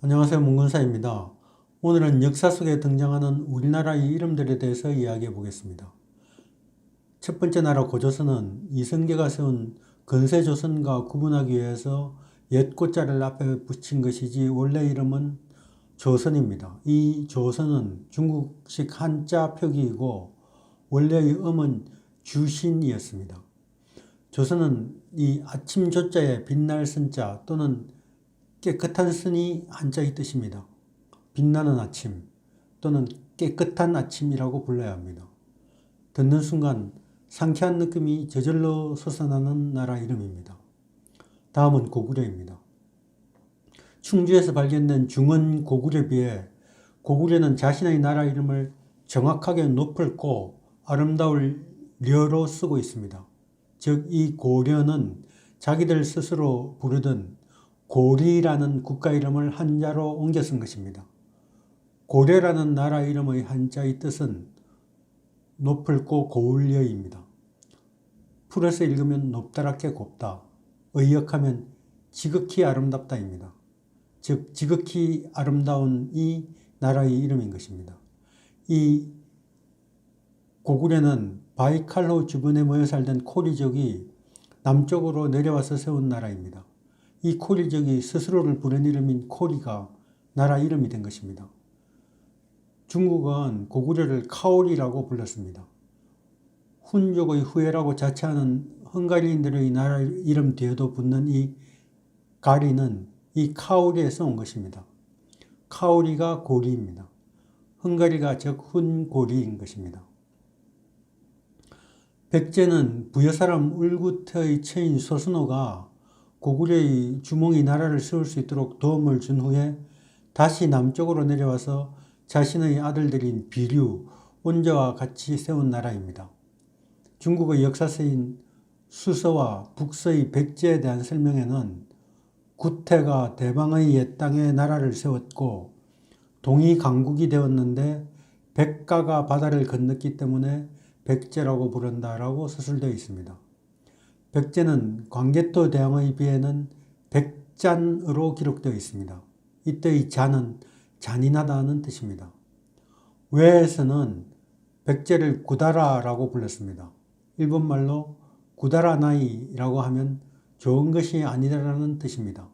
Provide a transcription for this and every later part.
안녕하세요. 문근사입니다. 오늘은 역사 속에 등장하는 우리나라의 이름들에 대해서 이야기해 보겠습니다. 첫 번째 나라 고조선은 이성계가 세운 건세조선과 구분하기 위해서 옛 고자를 앞에 붙인 것이지 원래 이름은 조선입니다. 이 조선은 중국식 한자 표기이고 원래의 음은 주신이었습니다. 조선은 이 아침 조자에 빛날 선자 또는 깨끗한 선이 한자의 뜻입니다. 빛나는 아침 또는 깨끗한 아침이라고 불러야 합니다. 듣는 순간 상쾌한 느낌이 저절로 솟아나는 나라 이름입니다. 다음은 고구려입니다. 충주에서 발견된 중원 고구려에 비해 고구려는 자신의 나라 이름을 정확하게 높을 고 아름다울 려로 쓰고 있습니다. 즉 이 고려는 자기들 스스로 부르던 고리라는 국가 이름을 한자로 옮겨 쓴 것입니다. 고려라는 나라 이름의 한자의 뜻은 높을고 고울려입니다. 풀어서 읽으면 높다랗게 곱다, 의역하면 지극히 아름답다입니다. 즉 지극히 아름다운 이 나라의 이름인 것입니다. 이 고구려는 바이칼호 주변에 모여 살던 코리족이 남쪽으로 내려와서 세운 나라입니다. 이 코리족이 스스로를 부른 이름인 코리가 나라 이름이 된 것입니다. 중국은 고구려를 카오리라고 불렀습니다. 훈족의 후예라고 자처하는 헝가리인들의 나라 이름 뒤에도 붙는 이 가리는 이 카오리에서 온 것입니다. 카오리가 고리입니다. 헝가리가 즉 훈고리인 것입니다. 백제는 부여사람 울구트의 처인 소순호가 고구려의 주몽이 나라를 세울 수 있도록 도움을 준 후에 다시 남쪽으로 내려와서 자신의 아들들인 비류, 온저와 같이 세운 나라입니다. 중국의 역사서인 수서와 북서의 백제에 대한 설명에는 구태가 대방의 옛 땅에 나라를 세웠고 동이 강국이 되었는데 백가가 바다를 건넜기 때문에 백제라고 부른다라고 서술되어 있습니다. 백제는 광개토 대왕의 비에는 백잔으로 기록되어 있습니다. 이때의 잔은 잔인하다는 뜻입니다. 외에서는 백제를 구다라라고 불렀습니다. 일본말로 구다라나이라고 하면 좋은 것이 아니다라는 뜻입니다.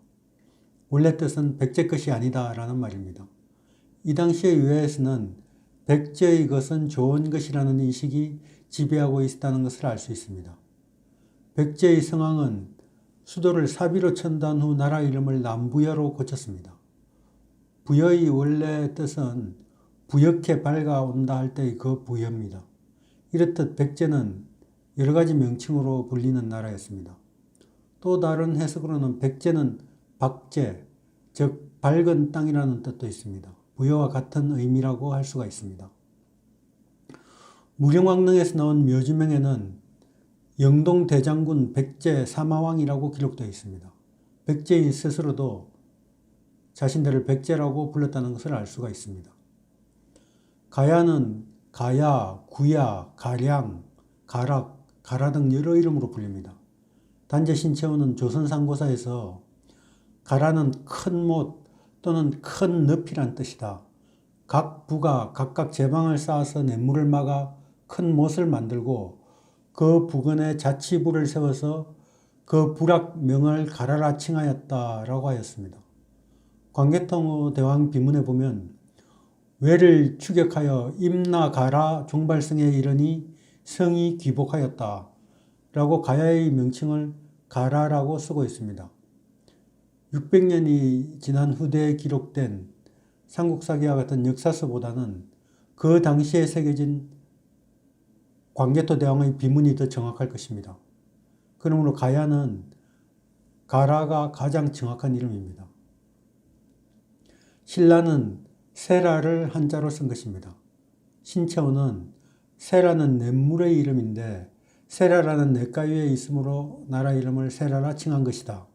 원래 뜻은 백제 것이 아니다라는 말입니다. 이 당시의 외에서는 백제의 것은 좋은 것이라는 인식이 지배하고 있다는 것을 알 수 있습니다. 백제의 성왕은 수도를 사비로 천단 후 나라 이름을 남부여로 고쳤습니다. 부여의 원래 뜻은 부역해 밝아온다 할 때의 그 부여입니다. 이렇듯 백제는 여러 가지 명칭으로 불리는 나라였습니다. 또 다른 해석으로는 백제는 박제, 즉 밝은 땅이라는 뜻도 있습니다. 부여와 같은 의미라고 할 수가 있습니다. 무령왕릉에서 나온 묘지명에는 영동대장군 백제 사마왕이라고 기록되어 있습니다. 백제인 스스로도 자신들을 백제라고 불렀다는 것을 알 수가 있습니다. 가야는 가야, 구야, 가량, 가락, 가라 등 여러 이름으로 불립니다. 단재 신채호는 조선상고사에서 가라는 큰 못 또는 큰 늪이란 뜻이다. 각 부가 각각 제방을 쌓아서 냇물을 막아 큰 못을 만들고 그 부근에 자치부를 세워서 그 부락명을 가라라 칭하였다라고 하였습니다. 광개토 대왕 비문에 보면 외를 추격하여 임나가라 종발성에 이르니 성이 귀복하였다 라고 가야의 명칭을 가라라고 쓰고 있습니다. 600년이 지난 후대에 기록된 삼국사기와 같은 역사서보다는 그 당시에 새겨진 광개토 대왕의 비문이 더 정확할 것입니다. 그러므로 가야는 가라가 가장 정확한 이름입니다. 신라는 세라를 한자로 쓴 것입니다. 신채호는 세라는 냇물의 이름인데 세라라는 냇가 위에 있으므로 나라 이름을 세라라 칭한 것이다.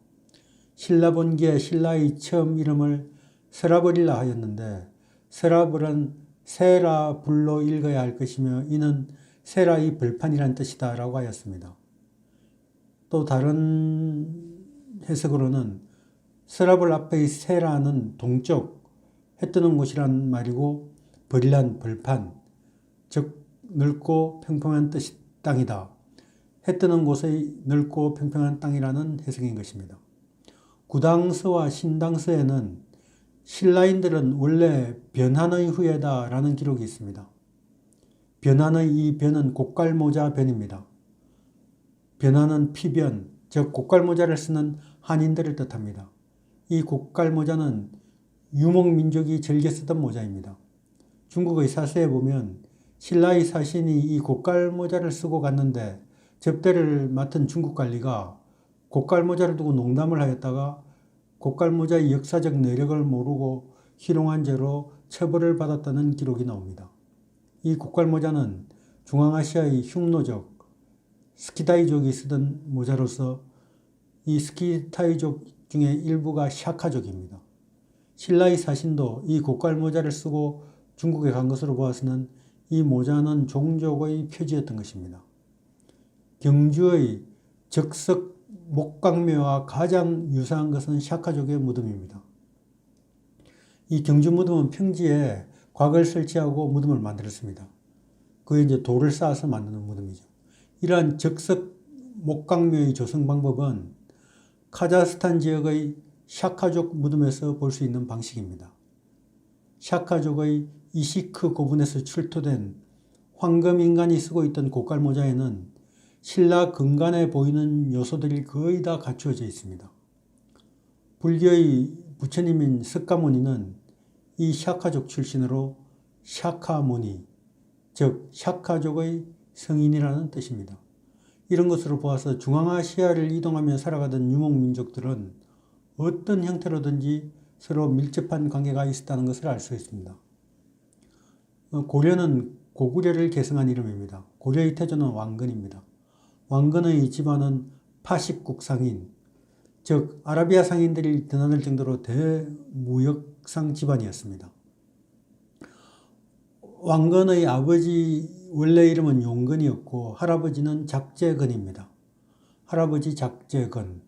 신라본기에 신라의 처음 이름을 서라벌이라 하였는데 서라벌은 세라불로 읽어야 할 것이며 이는 세라의 벌판이란 뜻이다 라고 하였습니다. 또 다른 해석으로는 서라벌 앞의 세라는 동쪽, 해 뜨는 곳이란 말이고 벌이란 벌판, 즉 넓고 평평한 뜻이 땅이다. 해 뜨는 곳의 넓고 평평한 땅이라는 해석인 것입니다. 구당서와 신당서에는 신라인들은 원래 변한의 후예다 라는 기록이 있습니다. 변한의 이 변은 고깔모자 변입니다. 변한은 피변, 즉 고깔모자를 쓰는 한인들을 뜻합니다. 이 고깔모자는 유목민족이 즐겨 쓰던 모자입니다. 중국의 사서에 보면 신라의 사신이 이 고깔모자를 쓰고 갔는데 접대를 맡은 중국 관리가 고깔모자를 두고 농담을 하였다가 고깔모자의 역사적 내력을 모르고 희롱한 죄로 처벌을 받았다는 기록이 나옵니다. 이 고깔모자는 중앙아시아의 흉노족, 스키타이족이 쓰던 모자로서 이 스키타이족 중에 일부가 샤카족입니다. 신라의 사신도 이 고깔모자를 쓰고 중국에 간 것으로 보아서는 이 모자는 종족의 표지였던 것입니다. 경주의 적석 목각묘와 가장 유사한 것은 샤카족의 무덤입니다. 이 경주 무덤은 평지에 곽을 설치하고 무덤을 만들었습니다. 그에 이제 돌을 쌓아서 만드는 무덤이죠. 이러한 적석 목각묘의 조성 방법은 카자흐스탄 지역의 샤카족 무덤에서 볼 수 있는 방식입니다. 샤카족의 이시크 고분에서 출토된 황금인간이 쓰고 있던 고깔모자에는 신라 근간에 보이는 요소들이 거의 다 갖추어져 있습니다. 불교의 부처님인 석가모니는 이 샤카족 출신으로 샤카모니, 즉 샤카족의 성인이라는 뜻입니다. 이런 것으로 보아서 중앙아시아를 이동하며 살아가던 유목민족들은 어떤 형태로든지 서로 밀접한 관계가 있었다는 것을 알 수 있습니다. 고려는 고구려를 계승한 이름입니다. 고려의 태조는 왕건입니다. 왕건의 집안은 파식국 상인, 즉 아라비아 상인들이 드나들 정도로 대무역상 집안이었습니다. 왕건의 아버지 원래 이름은 용건이었고 할아버지는 작재건입니다. 할아버지 작재건,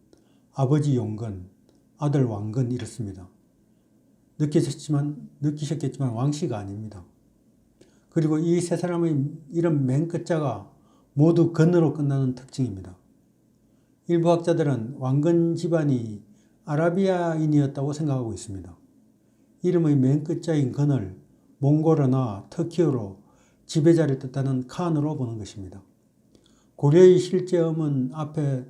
아버지 용건, 아들 왕건 이렇습니다. 느끼셨겠지만 왕씨가 아닙니다. 그리고 이 세 사람의 이름 맨 끝자가 모두 건으로 끝나는 특징입니다. 일부 학자들은 왕건 집안이 아라비아인이었다고 생각하고 있습니다. 이름의 맨 끝자인 건을 몽골어나 터키어로 지배자를 뜻하는 칸으로 보는 것입니다. 고려의 실제음은 앞에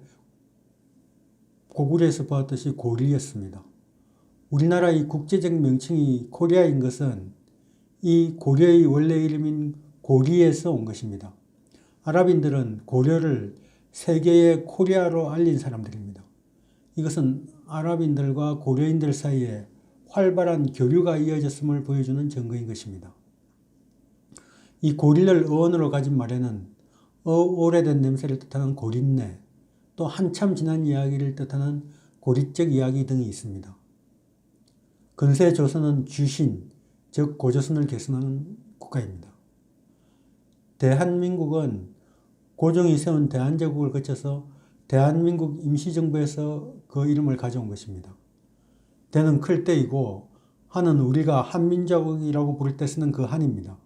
고구려에서 보았듯이 고리였습니다. 우리나라의 국제적 명칭이 코리아인 것은 이 고려의 원래 이름인 고리에서 온 것입니다. 아랍인들은 고려를 세계의 코리아로 알린 사람들입니다. 이것은 아랍인들과 고려인들 사이에 활발한 교류가 이어졌음을 보여주는 증거인 것입니다. 이 고리를 어원으로 가진 말에는 오래된 냄새를 뜻하는 고린내, 또 한참 지난 이야기를 뜻하는 고리적 이야기 등이 있습니다. 근세 조선은 주신, 즉 고조선을 계승하는 국가입니다. 대한민국은 고종이 세운 대한제국을 거쳐서 대한민국 임시정부에서 그 이름을 가져온 것입니다. 대는 클 때이고 한은 우리가 한민족이라고 부를 때 쓰는 그 한입니다.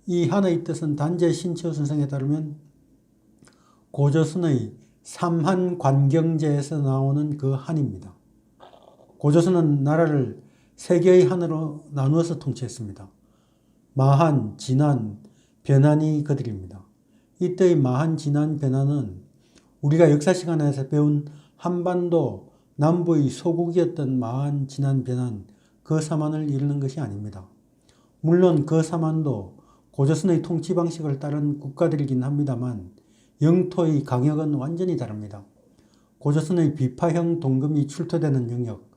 이 한의 뜻은 단재 신치호 선생에 따르면 고조선의 삼한관경제에서 나오는 그 한입니다. 고조선은 나라를 세 개의 한으로 나누어서 통치했습니다. 마한, 진한, 변한이 그들입니다. 이때의 마한, 진한, 변한은 우리가 역사 시간에서 배운 한반도 남부의 소국이었던 마한, 진한, 변한 그 삼한을 이루는 것이 아닙니다. 물론 그 삼한도 고조선의 통치 방식을 따른 국가들이긴 합니다만 영토의 강역은 완전히 다릅니다. 고조선의 비파형 동금이 출토되는 영역,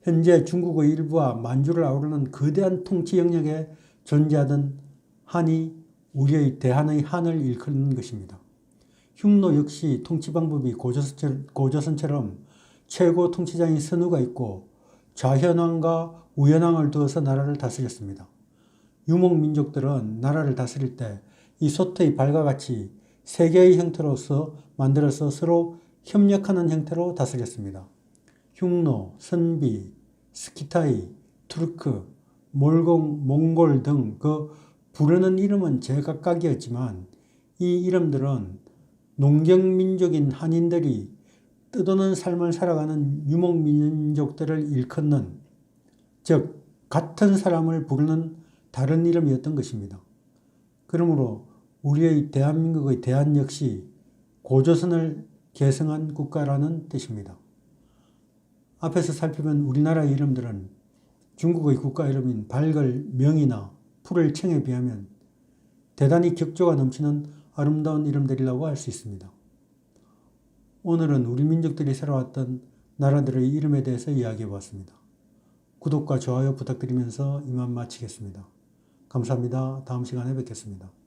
현재 중국의 일부와 만주를 아우르는 거대한 통치 영역에 존재하던 한이 우리의 대한의 한을 일컫는 것입니다. 흉노 역시 통치 방법이 고조선처럼 최고 통치자인 선우가 있고 좌현왕과 우현왕을 두어서 나라를 다스렸습니다. 유목민족들은 나라를 다스릴 때 이 소트의 발과 같이 세 개의 형태로서 만들어서 서로 협력하는 형태로 다스렸습니다. 흉노, 선비, 스키타이, 투르크, 몰공, 몽골 등 그 부르는 이름은 제각각이었지만 이 이름들은 농경민족인 한인들이 뜻없는 삶을 살아가는 유목민족들을 일컫는, 즉 같은 사람을 부르는 다른 이름이었던 것입니다. 그러므로 우리의 대한민국의 대한 역시 고조선을 계승한 국가라는 뜻입니다. 앞에서 살펴본 우리나라의 이름들은 중국의 국가 이름인 발걸, 명이나 풀을 청에 비하면 대단히 격조가 넘치는 아름다운 이름들이라고 할 수 있습니다. 오늘은 우리 민족들이 살아왔던 나라들의 이름에 대해서 이야기해 보았습니다. 구독과 좋아요 부탁드리면서 이만 마치겠습니다. 감사합니다. 다음 시간에 뵙겠습니다.